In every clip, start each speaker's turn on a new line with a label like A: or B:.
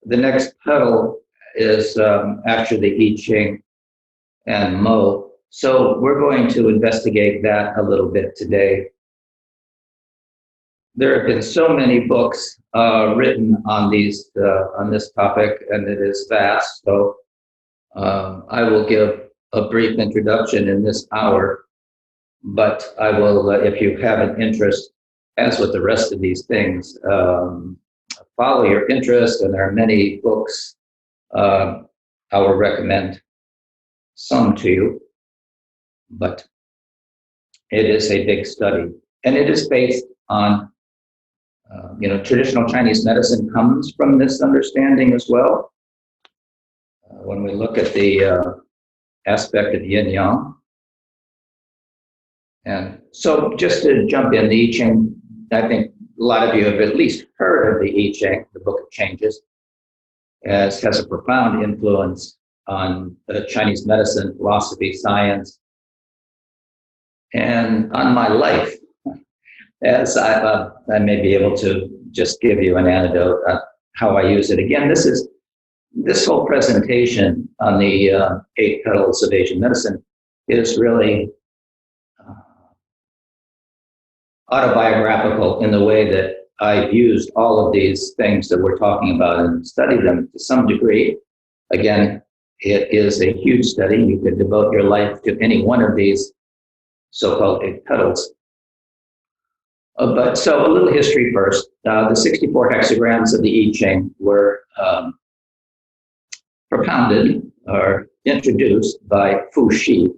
A: The next petal is actually the I Ching and Mo. So we're going to investigate that a little bit today. There have been so many books written on this topic, and it is vast. So I will give a brief introduction in this hour, but I will, if you have an interest, as with the rest of these things, follow your interest, and there are many books. I will recommend some to you, but it is a big study, and it is based on, traditional Chinese medicine comes from this understanding as well. When we look at the aspect of yin yang, and so just to jump in, the I Ching, I think a lot of you have at least heard of the I Ching, the Book of Changes, as has a profound influence on Chinese medicine, philosophy, science, and on my life. As I may be able to just give you an anecdote on how I use it. Again, this whole presentation on the Eight Petals of Asian Medicine is really autobiographical in the way that I've used all of these things that we're talking about and studied them to some degree. Again, it is a huge study. You could devote your life to any one of these so-called eight petals. But so a little history first. The 64 hexagrams of the I Ching were propounded or introduced by Fu Shi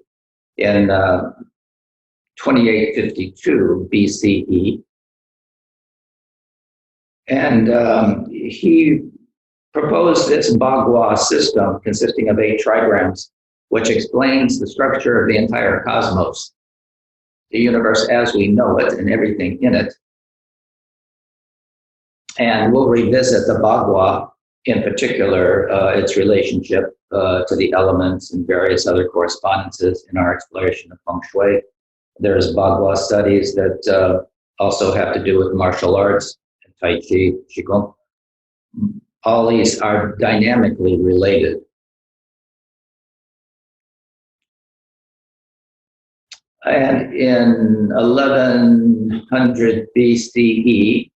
A: in 2852 BCE. And he proposed this Bagua system consisting of 8 trigrams, which explains the structure of the entire cosmos, the universe as we know it and everything in it. And we'll revisit the Bagua in particular, its relationship to the elements and various other correspondences in our exploration of feng shui. There's Bagua studies that also have to do with martial arts, Tai Chi, Qigong. All these are dynamically related. And in 1100 BCE,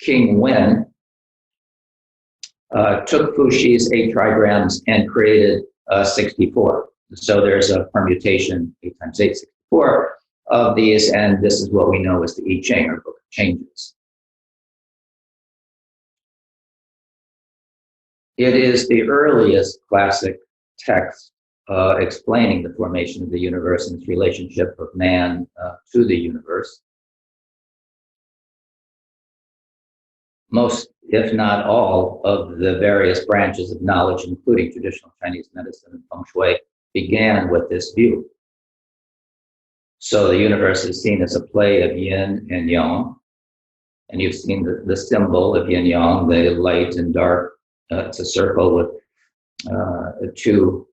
A: King Wen took Fu Shi's 8 trigrams and created 64. So there's a permutation, 8 times 8, 64 of these, and this is what we know as the I Ching, or Book of Changes. It is the earliest classic text explaining the formation of the universe and its relationship of man to the universe. Most, if not all, of the various branches of knowledge, including traditional Chinese medicine and feng shui, began with this view. So the universe is seen as a play of yin and yang, and you've seen the symbol of yin yang, the light and dark. It's a circle with 2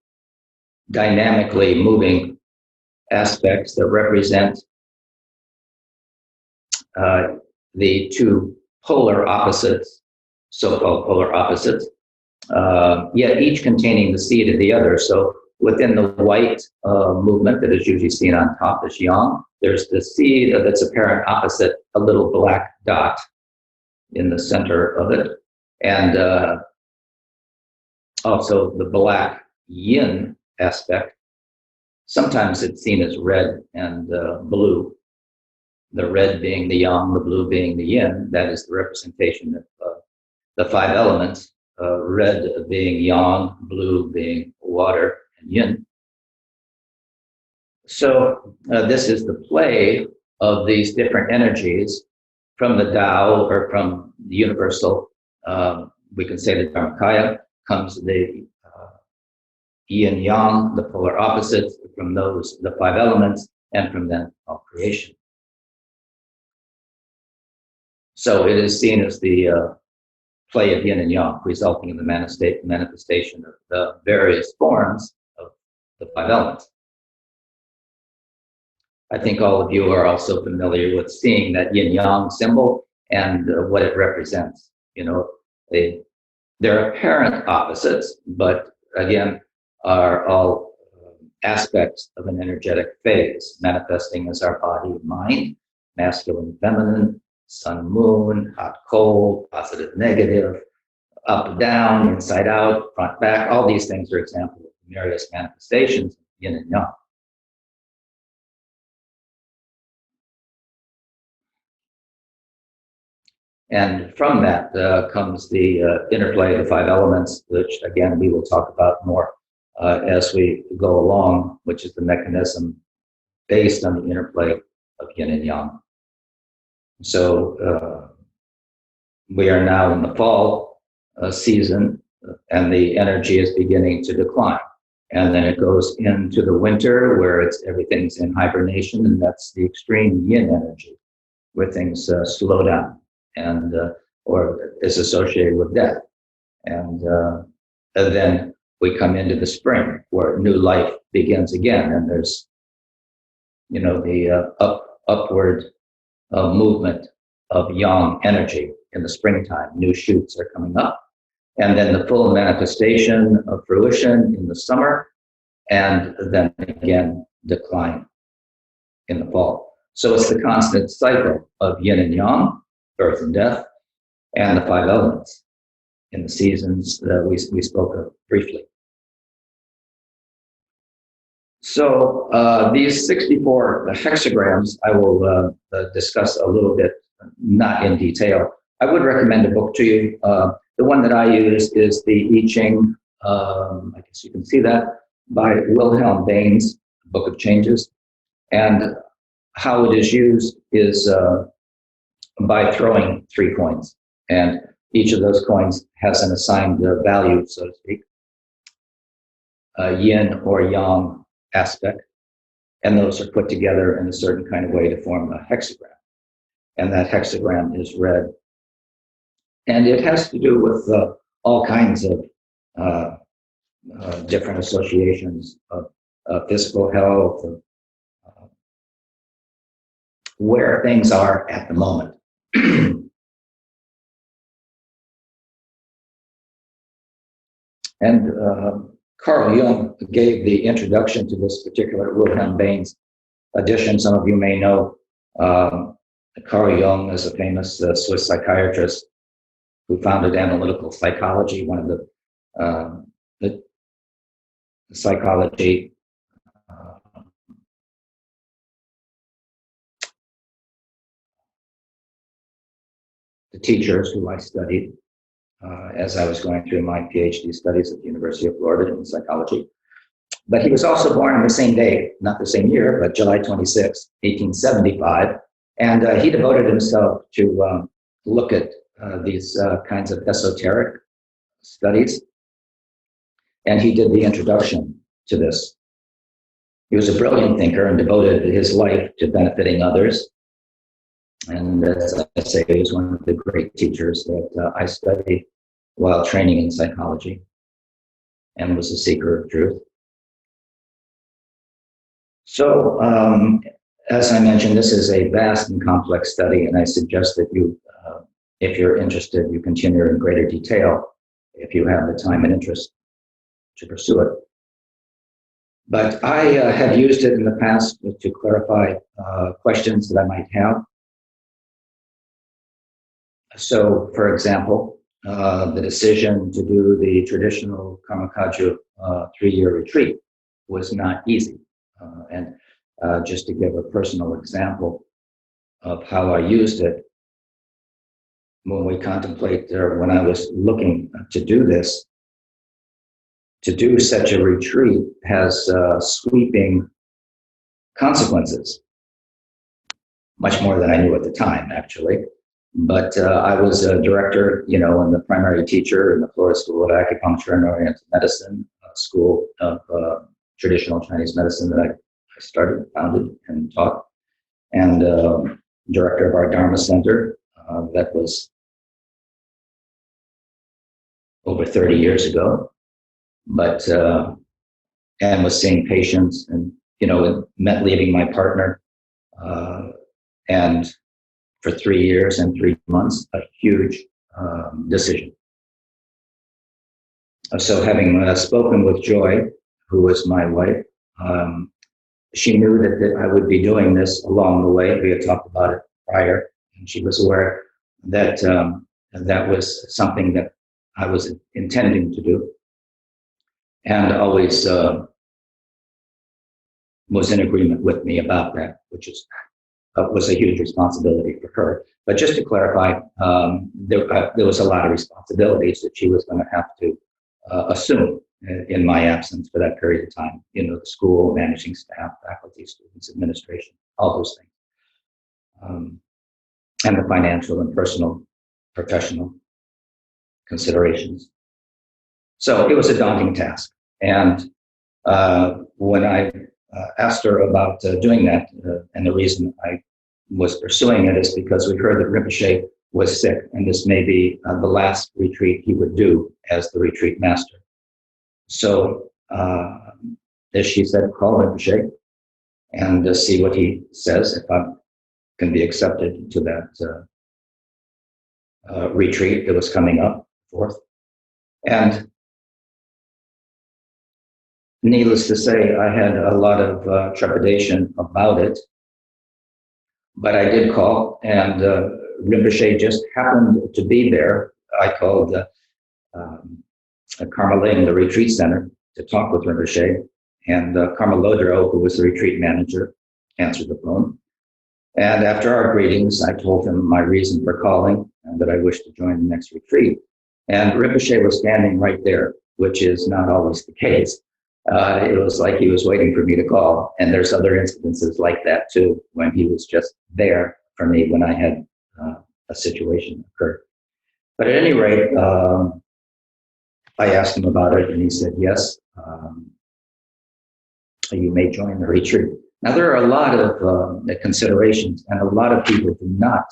A: dynamically moving aspects that represent the 2 polar opposites, so-called polar opposites, yet each containing the seed of the other. So within the white movement that is usually seen on top, as yang, there's the seed of its apparent opposite, a little black dot in the center of it, and also the black yin aspect. Sometimes it's seen as red and blue, the red being the yang, the blue being the yin. That is the representation of the 5 elements, red being yang, blue being water, and yin. So this is the play of these different energies from the Tao, or from the universal, we can say the Dharmakaya, comes the yin yang, the polar opposites, from those, the 5 elements, and from them, all creation. So it is seen as the play of yin and yang, resulting in the manifestation of the various forms of the 5 elements. I think all of you are also familiar with seeing that yin yang symbol and what it represents. You know, They're apparent opposites, but again, are all aspects of an energetic phase, manifesting as our body and mind, masculine, feminine, sun, moon, hot, cold, positive, negative, up, down, inside out, front, back. All these things are examples of various manifestations of yin and yang. And from that comes the interplay of the five elements, which again we will talk about more as we go along, which is the mechanism based on the interplay of yin and yang. So we are now in the fall season, and the energy is beginning to decline. And then it goes into the winter where everything's in hibernation, and that's the extreme yin energy, where things slow down and or is associated with death. And then we come into the spring where new life begins again, and there's the upward movement of yang energy in the springtime. New shoots are coming up, and then the full manifestation of fruition in the summer, and then again decline in the fall. So it's the constant cycle of yin and yang, birth and death, and the five elements in the seasons that we spoke of briefly. So these 64 hexagrams I will discuss a little bit, not in detail. I would recommend a book to you. The one that I use is the I Ching, I guess you can see that, by Wilhelm Baines, Book of Changes. And how it is used is by throwing 3 coins. And each of those coins has an assigned value, so to speak, yin or yang aspect. And those are put together in a certain kind of way to form a hexagram. And that hexagram is read. And it has to do with all kinds of different associations of physical health, where things are at the moment. And Carl Jung gave the introduction to this particular Wilhelm Baines edition. Some of you may know Carl Jung is a famous Swiss psychiatrist who founded analytical psychology, one of the psychology the teachers who I studied as I was going through my PhD studies at the University of Florida in psychology. But he was also born on the same day, not the same year, but July 26, 1875. And he devoted himself to look at these kinds of esoteric studies. And he did the introduction to this. He was a brilliant thinker and devoted his life to benefiting others. And as I say, he was one of the great teachers that I studied while training in psychology, and was a seeker of truth. So, as I mentioned, this is a vast and complex study, and I suggest that you, if you're interested, you continue in greater detail if you have the time and interest to pursue it. But I have used it in the past to clarify questions that I might have. So, for example, the decision to do the traditional Karmakaju 3-year retreat was not easy. And just to give a personal example of how I used it, when we contemplate, when I was looking to do this, to do such a retreat has sweeping consequences, much more than I knew at the time, actually. But I was a director, and the primary teacher in the Florida School of Acupuncture and Oriental Medicine, school of traditional Chinese medicine that I started, founded, and taught, and director of our Dharma Center. That was over 30 years ago. But and was seeing patients, and met leaving my partner, and for 3 years and 3 months, a huge decision. So having spoken with Joy, who was my wife, she knew that I would be doing this along the way. We had talked about it prior, and she was aware that that was something that I was intending to do, and always was in agreement with me about that, which is was a huge responsibility for her. But just to clarify, there was a lot of responsibilities that she was going to have to assume in my absence for that period of time. You know, the school, managing staff, faculty, students, administration, all those things, and the financial and personal, professional considerations. So it was a daunting task. And when I asked her about doing that, and the reason I was pursuing it is because we heard that Rinpoche was sick, and this may be the last retreat he would do as the retreat master. So, as she said, call Rinpoche and see what he says, if I can be accepted to that retreat that was coming up, 4th. And needless to say, I had a lot of trepidation about it, but I did call, and Rinpoche just happened to be there. I called Carmeling, the retreat center, to talk with Rinpoche, and Carmelodro, who was the retreat manager, answered the phone. And after our greetings, I told him my reason for calling and that I wished to join the next retreat. And Rinpoche was standing right there, which is not always the case. It was like he was waiting for me to call. And there's other incidences like that too, when he was just there for me when I had a situation occur. But at any rate, I asked him about it, and he said, yes, you may join the retreat. Now, there are a lot of considerations, and a lot of people do not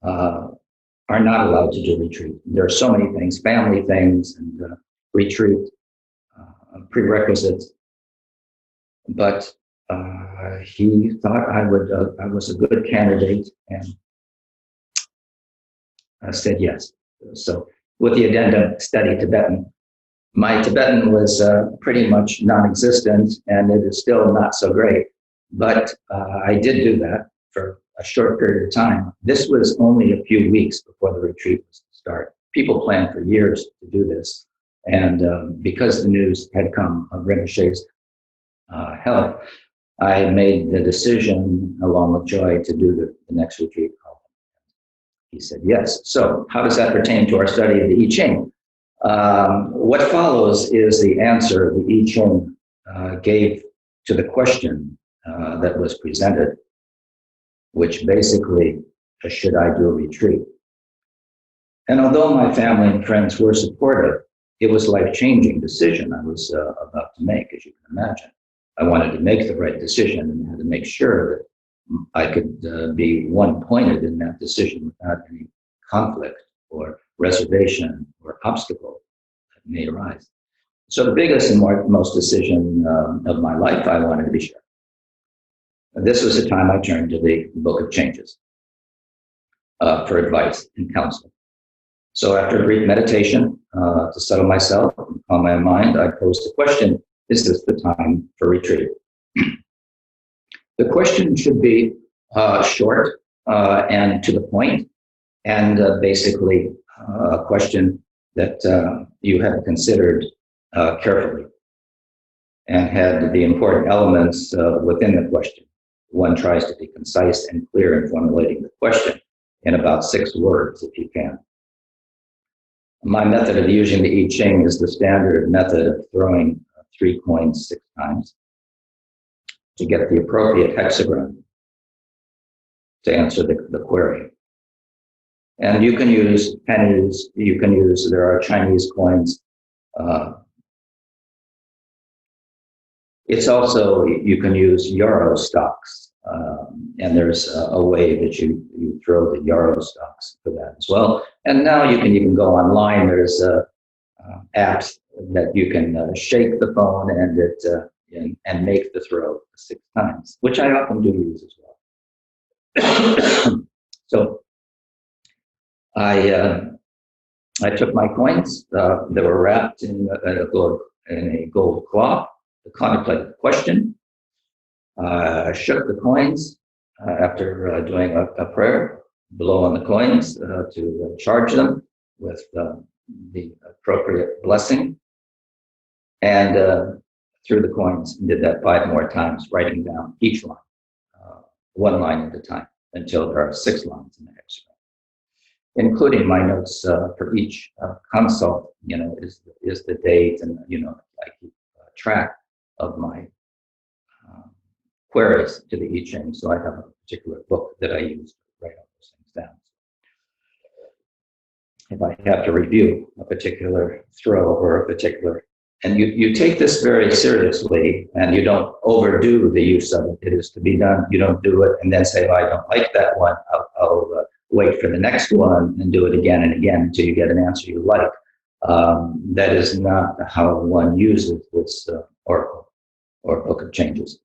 A: are not allowed to do retreat. There are so many things, family things, and retreat prerequisites. But he thought I was a good candidate, and I said yes. So, with the addendum, study Tibetan. My Tibetan was pretty much non-existent, and it is still not so great. But I did do that for a short period of time. This was only a few weeks before the retreat was to start. People planned for years to do this. And because the news had come of Rinpoche's health, I made the decision, along with Joy, to do the next retreat. He said yes. So how does that pertain to our study of the I Ching? What follows is the answer the I Ching gave to the question that was presented, which basically, should I do a retreat? And although my family and friends were supportive, it was a life-changing decision I was about to make, as you can imagine. I wanted to make the right decision and had to make sure that I could be one-pointed in that decision without any conflict or reservation or obstacle that may arise. So the biggest and most decision of my life, I wanted to be sure. This was the time I turned to the Book of Changes for advice and counsel. So after a brief meditation to settle myself and calm my mind, I posed the question, is this the time for retreat? The question should be short and to the point, and basically a question that you have considered carefully and had the important elements within the question. One tries to be concise and clear in formulating the question in about 6 words, if you can. My method of using the I Ching is the standard method of throwing 3 coins 6 times to get the appropriate hexagram to answer the query. And you can use pennies, there are Chinese coins. It's also, you can use euro stocks, and there's a way that you throw the euro stocks for that as well. And now you can even go online, there's apps that you can shake the phone and make the throw 6 times, which I often do use as well. So I I took my coins that were wrapped in a gold cloth to contemplate the question. I shook the coins after doing a prayer, blow on the coins to charge them with the appropriate blessing, and threw the coins and did that 5 more times, writing down each line, 1 line at a time, until there are 6 lines in the hexagram, including my notes for each consult. Is the date, and I keep track of my queries to the I Ching, so I have a particular book that I use to write all those things down. If I have to review a particular throw or a particular, and you take this very seriously, and you don't overdo the use of it. It is to be done. You don't do it and then say, "Oh, I don't like that one. I'll wait for the next one and do it again and again until you get an answer you like." That is not how one uses this oracle or book of changes.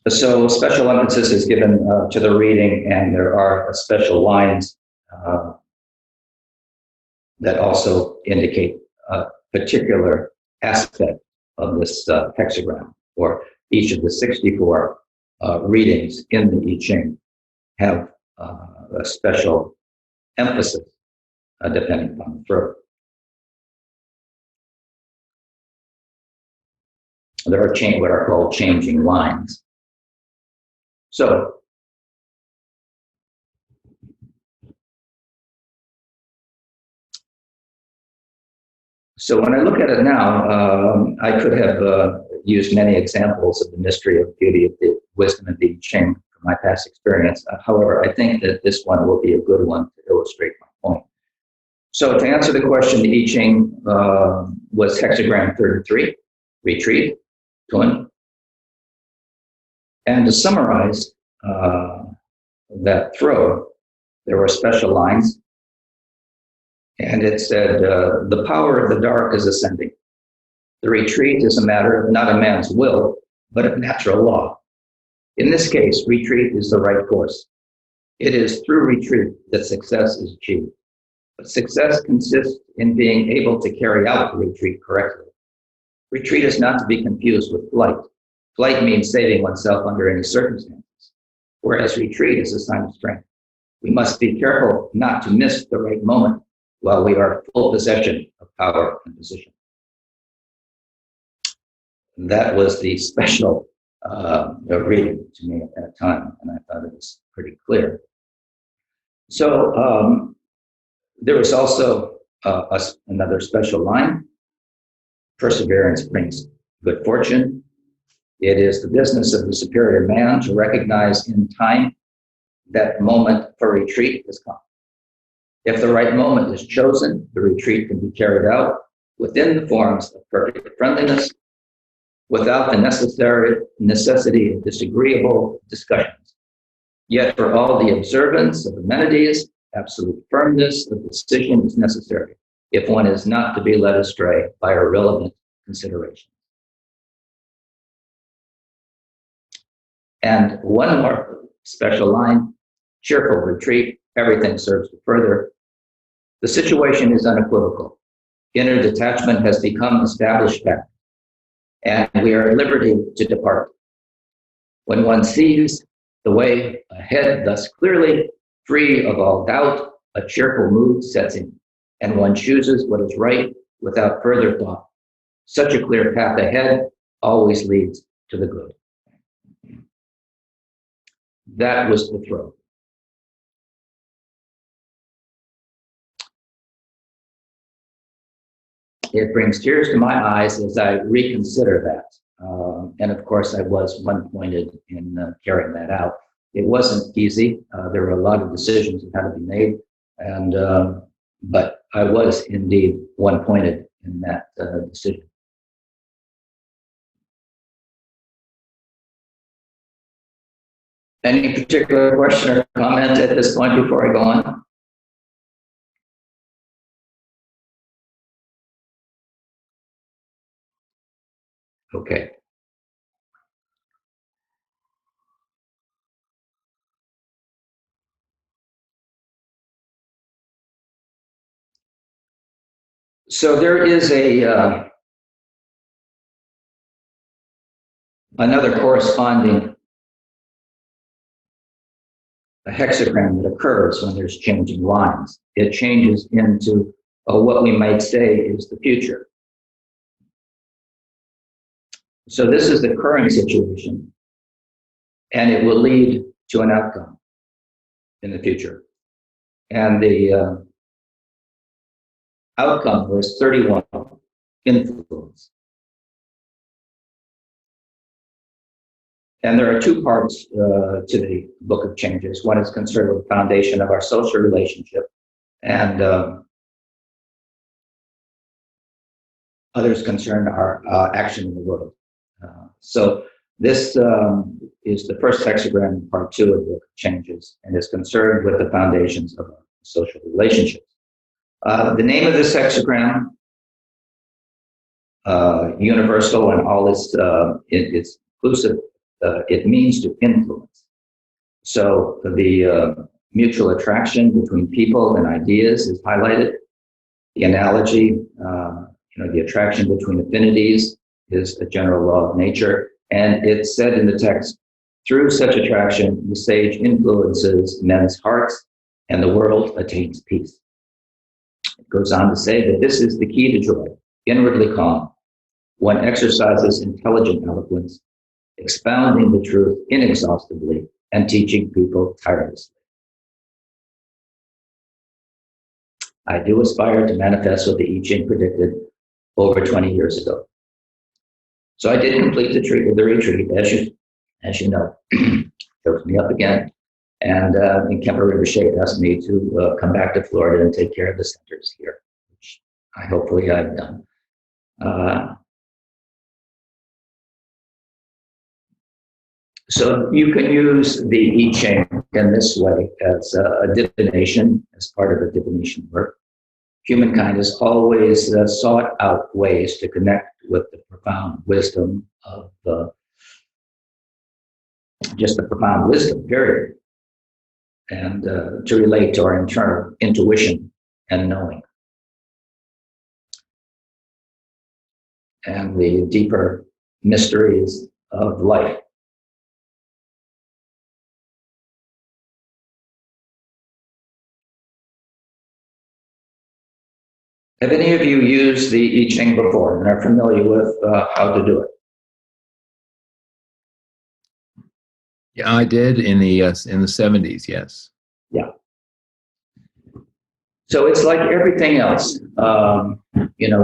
A: So special emphasis is given to the reading, and there are special lines that also indicate a particular aspect of this hexagram, or each of the 64 readings in the I Ching have a special emphasis depending upon the throw. There are what are called changing lines. So when I look at it now, I could have used many examples of the mystery of beauty of the wisdom of the I Ching from my past experience. However, I think that this one will be a good one to illustrate my point. So to answer the question, the I Ching was hexagram 33, retreat, Tun. And to summarize that throw, there were special lines. And it said, the power of the dark is ascending. The retreat is a matter of not a man's will, but of natural law. In this case, retreat is the right course. It is through retreat that success is achieved. But success consists in being able to carry out the retreat correctly. Retreat is not to be confused with flight. Flight means saving oneself under any circumstances, whereas retreat is a sign of strength. We must be careful not to miss the right moment while we are in full possession of power and position. That was the special reading to me at that time, and I thought it was pretty clear. So there was also another special line. Perseverance brings good fortune. It is the business of the superior man to recognize in time that moment for retreat has come. If the right moment is chosen, the retreat can be carried out within the forms of perfect friendliness, without the necessity of disagreeable discussions. Yet for all the observance of amenities, absolute firmness of decision is necessary if one is not to be led astray by irrelevant considerations. And one more special line, cheerful retreat, everything serves to further. The situation is unequivocal. Inner detachment has become established fact, and we are at liberty to depart. When one sees the way ahead thus clearly, free of all doubt, a cheerful mood sets in, and one chooses what is right without further thought. Such a clear path ahead always leads to the good. That was the throw. It brings tears to my eyes as I reconsider that. And of course, I was one-pointed in carrying that out. It wasn't easy. There were a lot of decisions that had to be made, and but I was indeed one-pointed in that decision. Any particular question or comment at this point before I go on? Okay. So there is another corresponding hexagram that occurs when there's changing lines. It changes into what we might say is the future. So this is the current situation, and it will lead to an outcome in the future. And the outcome was 31, influence. And there are two parts to the Book of Changes. One is concerned with the foundation of our social relationship, and others concern our action in the world. So this is the first hexagram in part 2 of the Book of Changes, and is concerned with the foundations of our social relationships. The name of this hexagram, universal and all it's inclusive, it means to influence. So the mutual attraction between people and ideas is highlighted. The analogy, the attraction between affinities is a general law of nature. And it's said in the text, through such attraction, the sage influences men's hearts and the world attains peace. It goes on to say that this is the key to joy, inwardly calm. One exercises intelligent eloquence, expounding the truth inexhaustibly and teaching people tirelessly. I do aspire to manifest what the I Ching predicted over 20 years ago. So I did complete the retreat, as you know. Shows me up again. And in Kemper River Shade asked me to come back to Florida and take care of the centers here, which hopefully I've done. So you can use the I Ching in this way as a divination, as part of a divination work. Humankind has always sought out ways to connect with the profound wisdom of just the profound wisdom, period, and to relate to our internal intuition and knowing, and the deeper mysteries of life. Have any of you used the I Ching before and are familiar with how to do it?
B: Yeah, I did in the 70s. Yes.
A: Yeah. So it's like everything else. When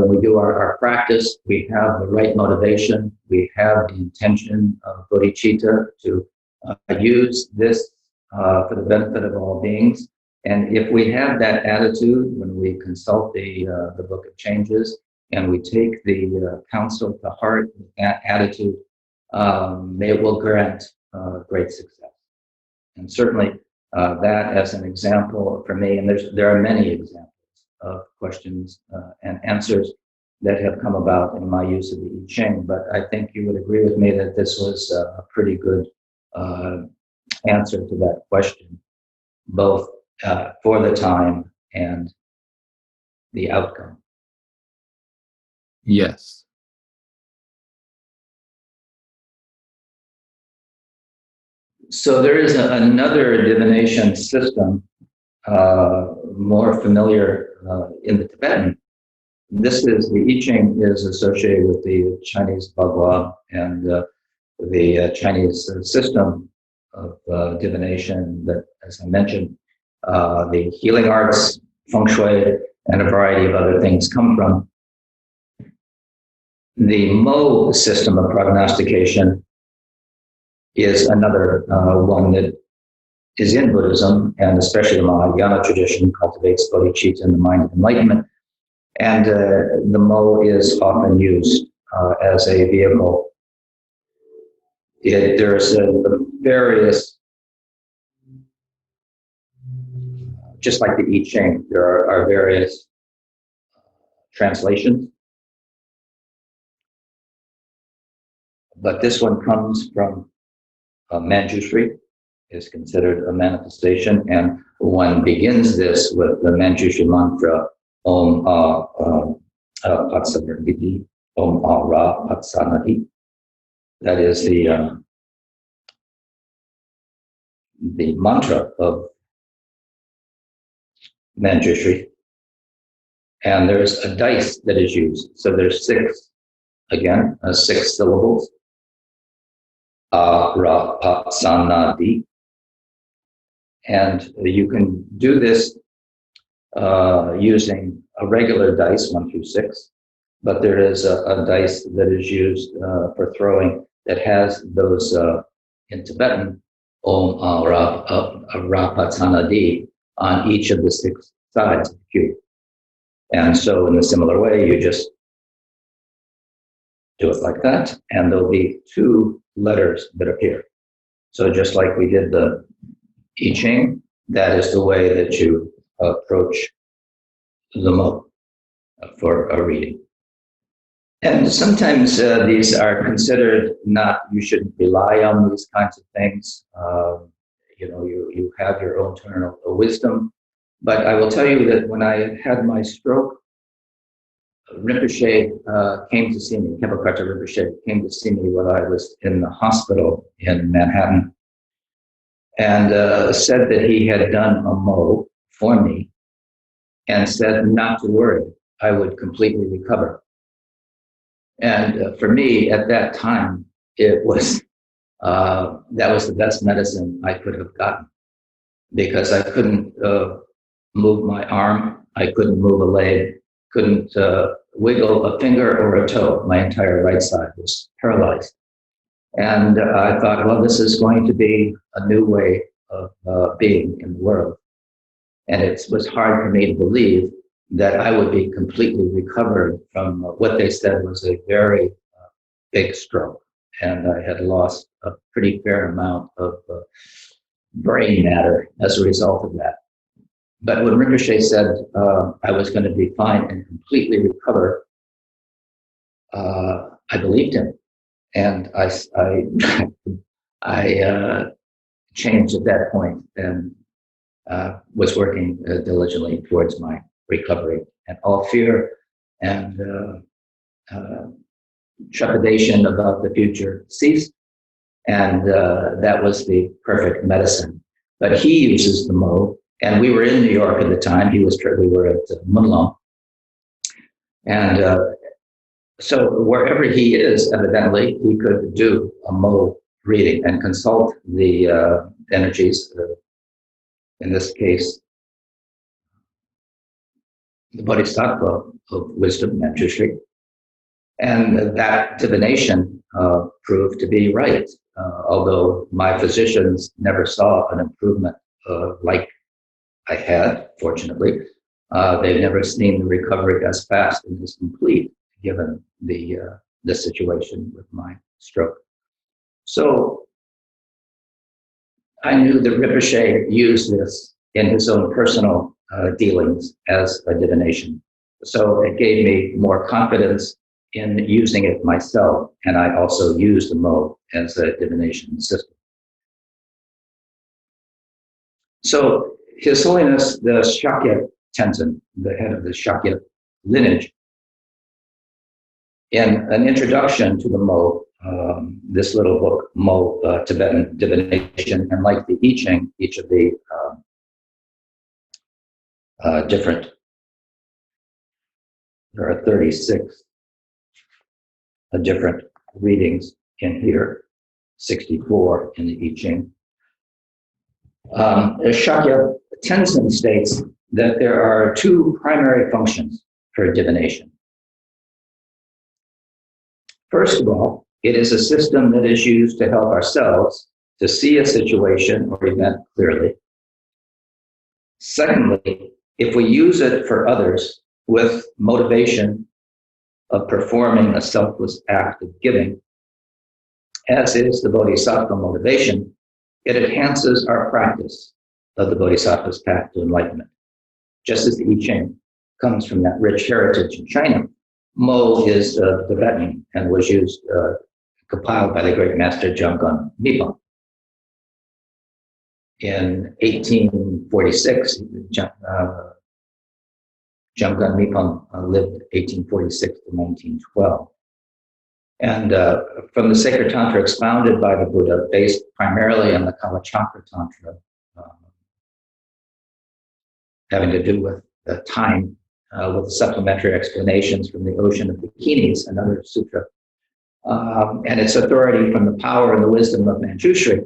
A: we do our practice, we have the right motivation. We have the intention of bodhicitta to use this for the benefit of all beings. And if we have that attitude when we consult the Book of Changes, and we take the counsel to heart with that attitude, it will grant great success. And certainly that as an example for me, and there are many examples of questions and answers that have come about in my use of the I Ching, but I think you would agree with me that this was a pretty good answer to that question, both for the time and the outcome.
B: Yes.
A: So there is another divination system, more familiar in the Tibetan. This is the I Ching is associated with the Chinese Bagua and the Chinese system of divination that, as I mentioned, the healing arts, feng shui, and a variety of other things come from. The Mo system of prognostication is another one that is in Buddhism, and especially the Mahayana tradition cultivates bodhicitta in the mind of enlightenment. And the Mo is often used as a vehicle. There's various, just like the I Ching, there are various translations. But this one comes from Manjushri, is considered a manifestation, and one begins this with the Manjushri mantra, Om Patsanadi, Om Ra Patsanadi. That is the mantra of Manjushri. And there's a dice that is used. So there's six, again, six syllables. Ra Patsanadi. And you can do this using a regular dice, 1 through 6. But there is a dice that is used for throwing that has those, in Tibetan, Om Ra Patsanadi on each of the 6 sides of the cube. And so in a similar way, you just do it like that, and there'll be 2 letters that appear. So just like we did the I Ching, that is the way that you approach the Mo for a reading. And sometimes these are considered not, you shouldn't rely on these kinds of things. You have your own internal wisdom. But I will tell you that when I had my stroke, Rinpoche came to see me, Khepa Rinpoche came to see me while I was in the hospital in Manhattan, and said that he had done a Mo for me and said not to worry, I would completely recover. And for me at that time, it was, that was the best medicine I could have gotten, because I couldn't move my arm, I couldn't move a leg, couldn't wiggle a finger or a toe. My entire right side was paralyzed. And I thought, well, this is going to be a new way of being in the world. And it was hard for me to believe that I would be completely recovered from what they said was a very big stroke. And I had lost a pretty fair amount of brain matter as a result of that. But when Rinpoche said I was going to be fine and completely recover, I believed him. And I changed at that point and was working diligently towards my recovery. And all fear and trepidation about the future ceased. And that was the perfect medicine. But he uses the Mo. And we were in New York at the time. We were at Munlong. And so wherever he is, evidently, he could do a Mo reading and consult the energies, in this case, the Bodhisattva of wisdom, Manjushri. And that divination proved to be right, although my physicians never saw an improvement like I had, fortunately. They've never seen the recovery as fast and as complete, given the situation with my stroke. So I knew that Rinpoche used this in his own personal dealings as a divination. So it gave me more confidence in using it myself, and I also used the Mo as a divination system. So His Holiness the Shakya Tenzin, the head of the Shakya lineage, in an introduction to the Mo, this little book, Mo Tibetan Divination, and like the I Ching, each of the different, there are 36 different readings in here, 64 in the I Ching. Shakya Tenzin states that there are 2 primary functions for divination. First of all, it is a system that is used to help ourselves to see a situation or event clearly. Secondly, if we use it for others with motivation of performing a selfless act of giving, as is the Bodhisattva motivation, it enhances our practice of the Bodhisattva's path to enlightenment. Just as the I Ching comes from that rich heritage in China, Mo is Tibetan and was used, compiled by the great master Jamgon Mipo. In 1846, Jamgon Mipon lived 1846 to 1912. And from the Sacred Tantra expounded by the Buddha, based primarily on the Kalachakra Tantra, having to do with the time, with the supplementary explanations from the Ocean of Bikinis, another sutra, and its authority from the power and the wisdom of Manjushri,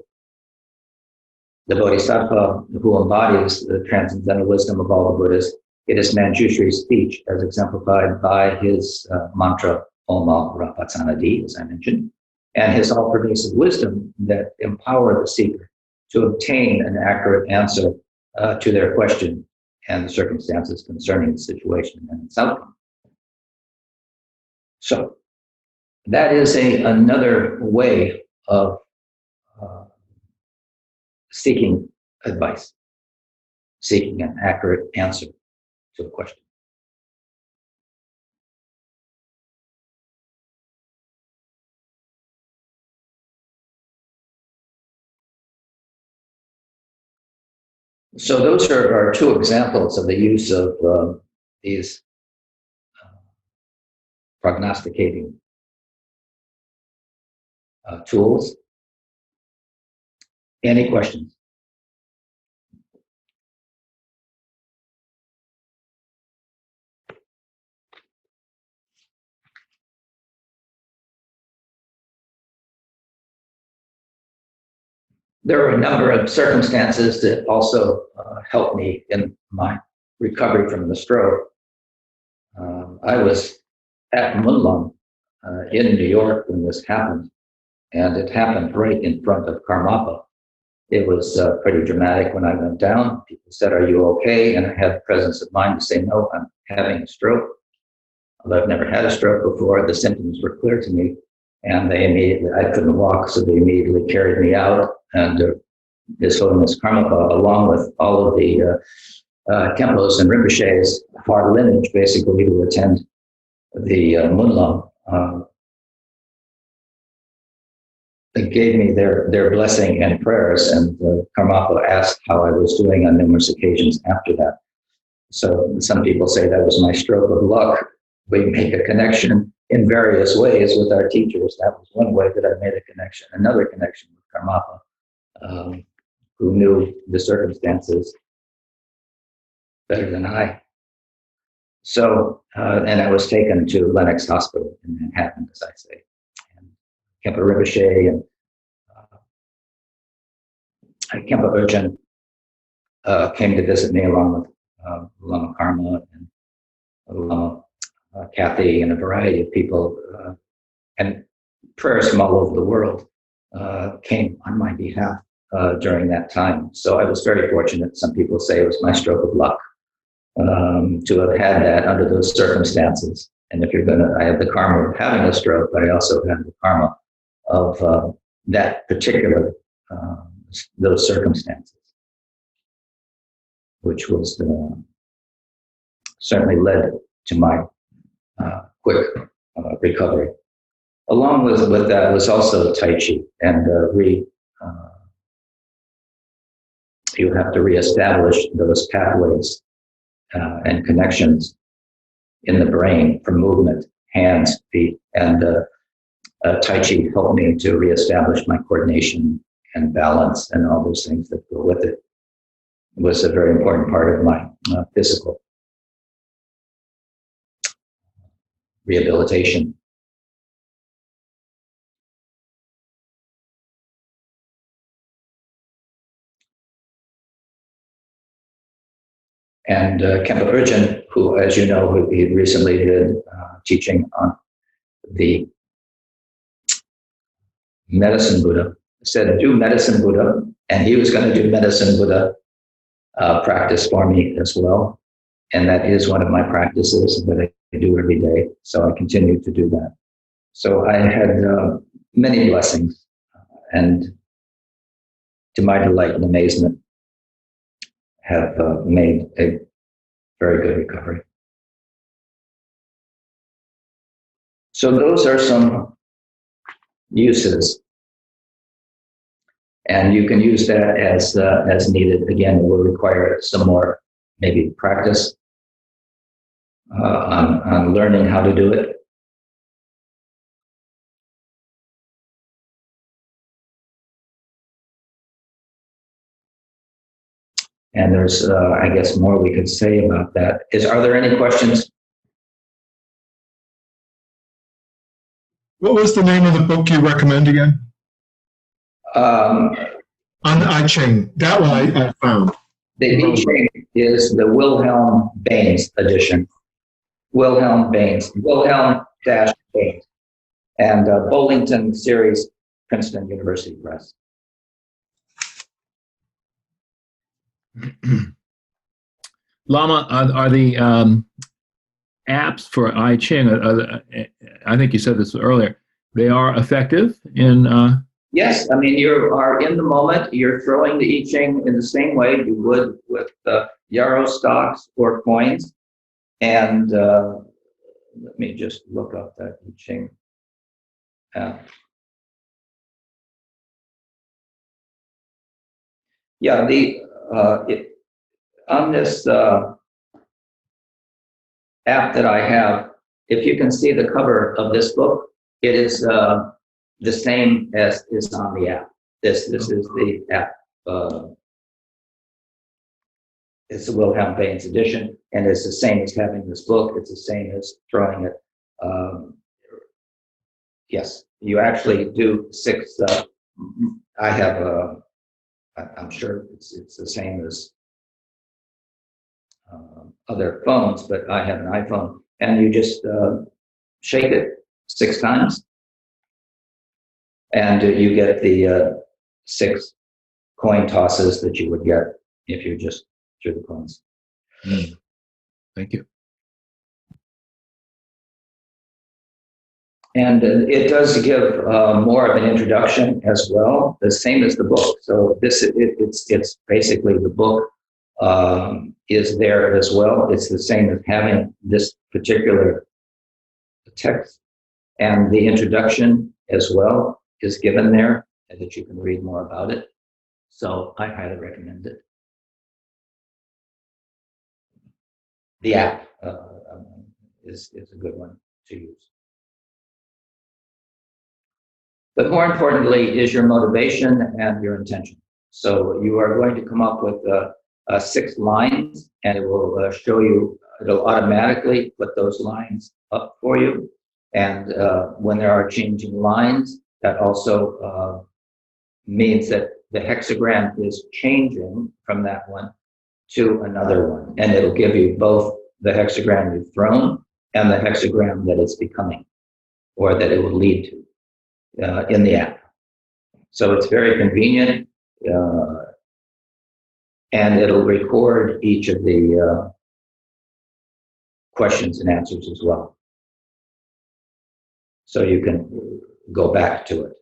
A: the Bodhisattva who embodies the transcendental wisdom of all the Buddhas. It is Manjushri's speech, as exemplified by his mantra, Oma Rapatsanadi, as I mentioned, and his all-pervasive wisdom that empower the seeker to obtain an accurate answer to their question and the circumstances concerning the situation and its outcome. So that is another way of seeking advice, seeking an accurate answer to a question. So those are two examples of the use of these prognosticating tools. Any questions? There are a number of circumstances that also helped me in my recovery from the stroke. I was at Munlung in New York when this happened, and it happened right in front of Karmapa. It was pretty dramatic when I went down. People said, "Are you okay?" And I had the presence of mind to say, "No, I'm having a stroke." Although I've never had a stroke before, the symptoms were clear to me. And I couldn't walk, so they immediately carried me out. And His Holiness Karmapa, along with all of the Khenpos and Rinpoches, our lineage, basically, to attend the Munlung, they gave me their blessing and prayers. And Karmapa asked how I was doing on numerous occasions after that. So some people say that was my stroke of luck. We make a connection in various ways with our teachers. That was one way that I made a connection. Another connection with Karmapa, who knew the circumstances better than I. So, and I was taken to Lenox Hospital in Manhattan, as I say. And Khenpo Rinpoche and Khenpo Urchin came to visit me along with Lama Karma and Lama Kathy and a variety of people, and prayers from all over the world came on my behalf during that time. So I was very fortunate. Some people say it was my stroke of luck to have had that under those circumstances. And if I have the karma of having a stroke, but I also have the karma of that particular, those circumstances, which was certainly led to my quick recovery. Along with that was also Tai Chi, and you have to reestablish those pathways and connections in the brain for movement, hands, feet, and Tai Chi helped me to reestablish my coordination and balance and all those things that go with it. It was a very important part of my physical rehabilitation. And Khenpo Urchin, who, as you know, he recently did teaching on the medicine Buddha, said, "Do medicine Buddha," and he was going to do medicine Buddha practice for me as well. And that is one of my practices that I do every day. So I continue to do that. So I had many blessings, and to my delight and amazement, have made a very good recovery. So those are some uses, and you can use that as needed. Again, it will require some more maybe practice on learning how to do it. And there's, I guess, more we could say about that. Are there any questions?
C: What was the name of the book you recommend again?
A: Um,
C: On I Ching. That one I found.
A: the I Ching is the Wilhelm Baines edition. Wilhelm Baines. Wilhelm-Baines. And Bollington series, Princeton University Press.
B: Lama, are the apps for I Ching, I think you said this earlier, they are effective in...
A: Yes, I mean, you are in the moment, you're throwing the I Ching in the same way you would with Yarrow stocks or coins. And let me just look up that I Ching app. Yeah, on this app that I have, if you can see the cover of this book, it is the same as is on the app. This is the app. It's the Wilhelm Baines edition, and it's the same as having this book. It's the same as throwing it. Yes, you actually do 6. I have I'm sure it's the same as other phones, but I have an iPhone, and you just shake it 6 times, and you get the 6 coin tosses that you would get if you just threw the coins.
B: Thank you.
A: And it does give more of an introduction as well, the same as the book. So it's basically the book is there as well. It's the same as having this particular text, and the introduction as well is given there, and that you can read more about it. So I highly recommend it. The app is a good one to use. But more importantly is your motivation and your intention. So you are going to come up with 6 lines, and it will show you, it'll automatically put those lines up for you. And when there are changing lines, that also means that the hexagram is changing from that one to another one. And it'll give you both the hexagram you've thrown and the hexagram that it's becoming, or that it will lead to. In the app. So it's very convenient, and it'll record each of the questions and answers as well. So you can go back to it.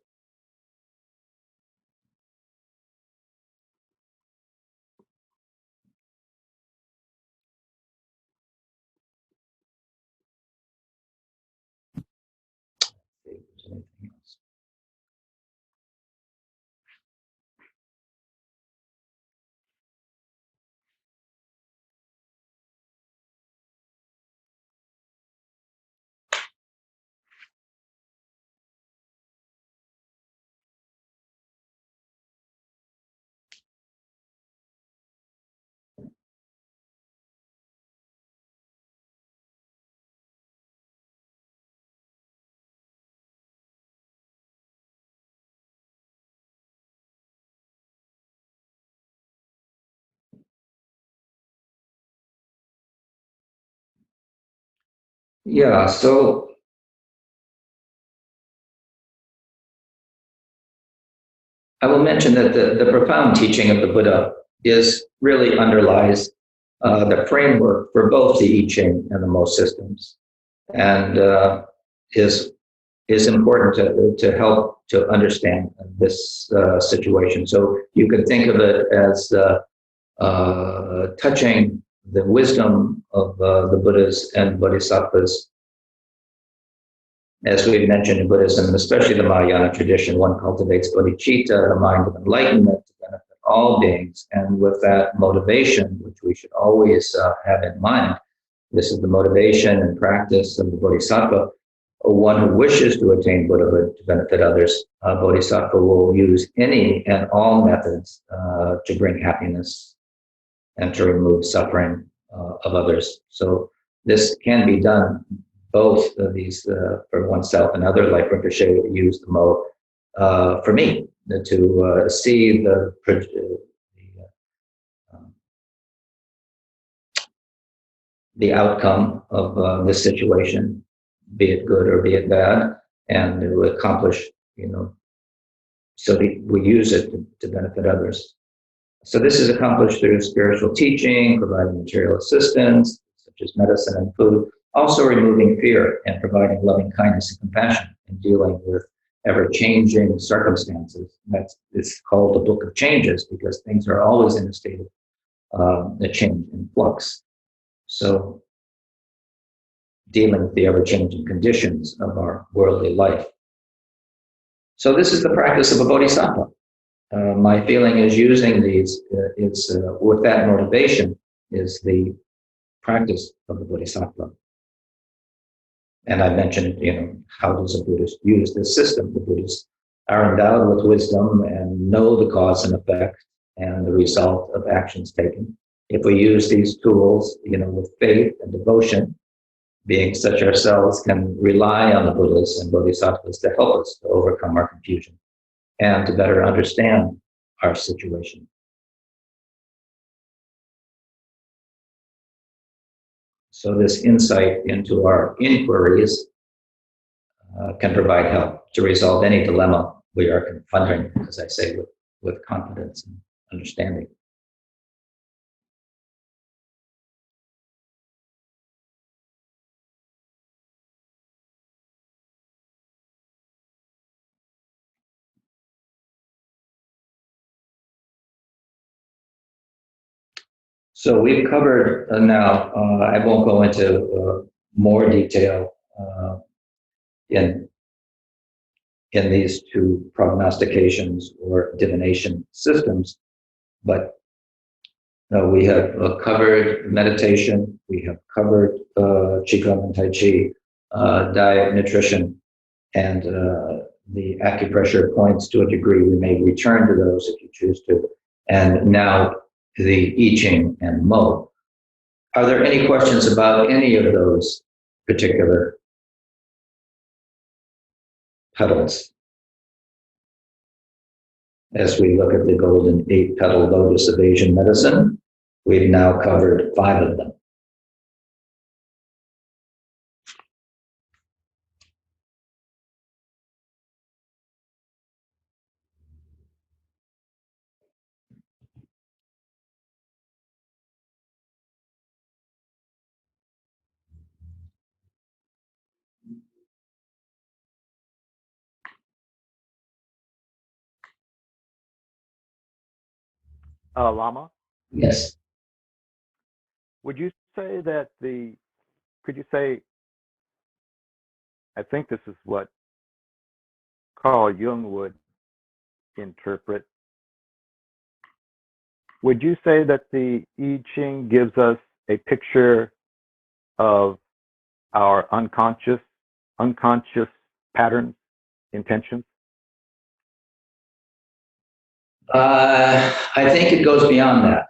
A: Yeah, so I will mention that the profound teaching of the Buddha really underlies the framework for both the I Ching and the Mo systems, and is important to help to understand this situation. So you could think of it as touching the wisdom of the Buddhas and Bodhisattvas. As we've mentioned in Buddhism, especially the Mahayana tradition, one cultivates bodhicitta, the mind of enlightenment, to benefit all beings. And with that motivation, which we should always have in mind, This is the motivation and practice of the Bodhisattva. One who wishes to attain Buddhahood to benefit others, Bodhisattva will use any and all methods to bring happiness and to remove suffering of others. So this can be done, both of these for oneself and others, like Rinpoche used the Mo for me, to see the outcome of this situation, be it good or be it bad, and to accomplish, so we use it to benefit others. So this is accomplished through spiritual teaching, providing material assistance, such as medicine and food, also removing fear and providing loving kindness and compassion in dealing with ever-changing circumstances. It's called the Book of Changes because things are always in a state of change and flux. So dealing with the ever-changing conditions of our worldly life. So this is the practice of a bodhisattva. My feeling is using these, with that motivation, is the practice of the bodhisattva. And I mentioned, how does a Buddhist use this system? The Buddhists are endowed with wisdom and know the cause and effect and the result of actions taken. If we use these tools, with faith and devotion, beings such ourselves can rely on the Buddhas and Bodhisattvas to help us to overcome our confusion and to better understand our situation. So this insight into our inquiries can provide help to resolve any dilemma we are confronting, as I say, with confidence and understanding. So we've covered now, I won't go into more detail in these two prognostications or divination systems, but we have covered meditation, we have covered Qigong and Tai Chi, diet, nutrition, and the acupressure points to a degree. We may return to those if you choose to. And now the I Ching and Mo. Are there any questions about any of those particular petals? As we look at the golden 8-Petalled Lotus of Asian medicine, we've now covered 5 of them.
D: Lama,
A: Yes.
D: would you say that could you say, I think this is what Carl Jung would interpret. Would you say that the I Ching gives us a picture of our unconscious patterns, intentions?
A: I think it goes beyond that.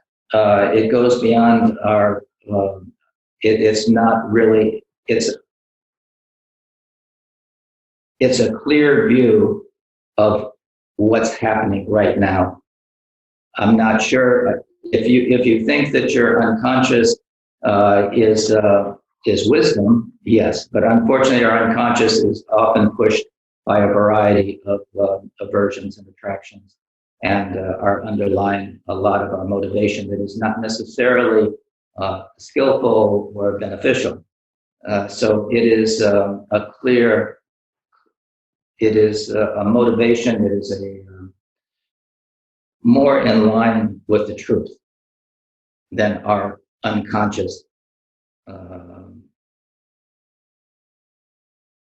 A: It goes beyond our, it's not really, it's a clear view of what's happening right now. I'm not sure if you think that your unconscious is wisdom, yes, but unfortunately our unconscious is often pushed by a variety of aversions and attractions, and are underlying a lot of our motivation that is not necessarily skillful or beneficial. So it is a clear, it is a motivation that is more in line with the truth than our unconscious.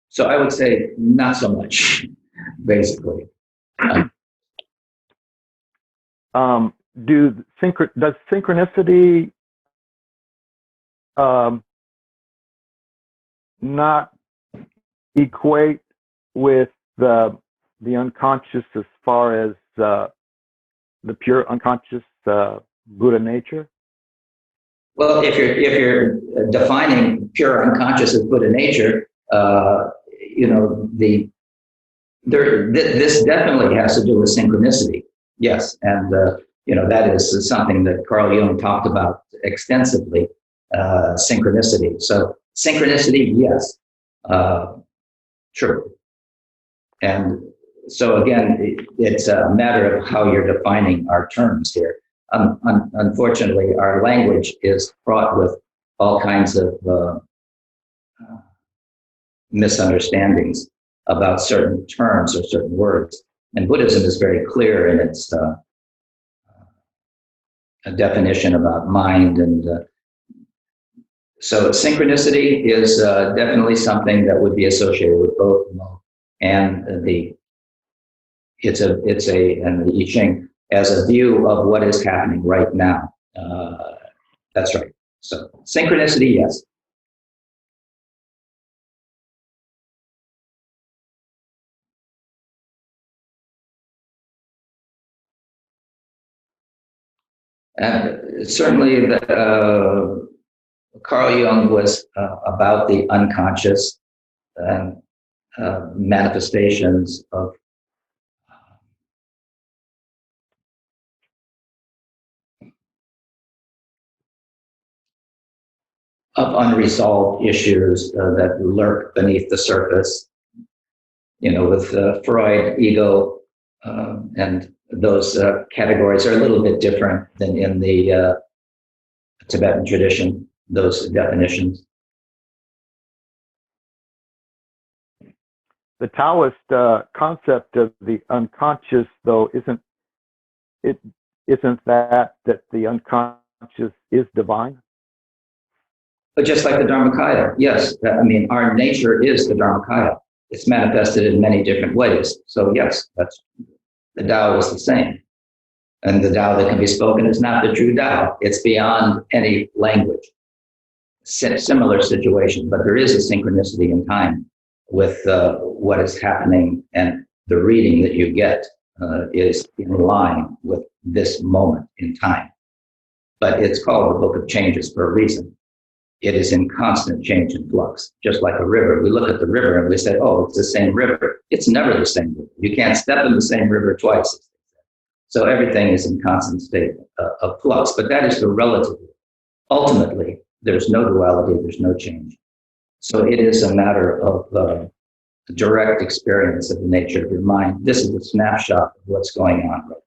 A: So I would say not so much, basically.
D: Does synchronicity not equate with the unconscious as far as the pure unconscious Buddha nature?
A: Well, if you're defining pure unconscious as Buddha nature, this definitely has to do with synchronicity. Yes, and that is something that Carl Jung talked about extensively. Synchronicity. So synchronicity, yes, true. And so again, it's a matter of how you're defining our terms here. Unfortunately, our language is fraught with all kinds of misunderstandings about certain terms or certain words. And Buddhism is very clear in its a definition about mind. And so synchronicity is definitely something that would be associated with both Mo and the I Ching as a view of what is happening right now. That's right. So synchronicity, yes. And certainly, Carl Jung was about the unconscious and manifestations of unresolved issues that lurk beneath the surface. With Freud, ego, and those categories are a little bit different than in the Tibetan tradition, those definitions.
D: The Taoist concept of the unconscious, though, isn't that the unconscious is divine?
A: But just like the Dharmakaya, yes. I mean, our nature is the Dharmakaya. It's manifested in many different ways. So yes, the Tao is the same. And the Tao that can be spoken is not the true Tao. It's beyond any language. Similar situation, but there is a synchronicity in time with what is happening, and the reading that you get is in line with this moment in time. But it's called the Book of Changes for a reason. It is in constant change and flux, just like a river. We look at the river and we say, oh, it's the same river. It's never the same river. You can't step in the same river twice. So everything is in constant state of flux, but that is the relative. Ultimately, there's no duality, there's no change. So it is a matter of direct experience of the nature of your mind. This is a snapshot of what's going on right now.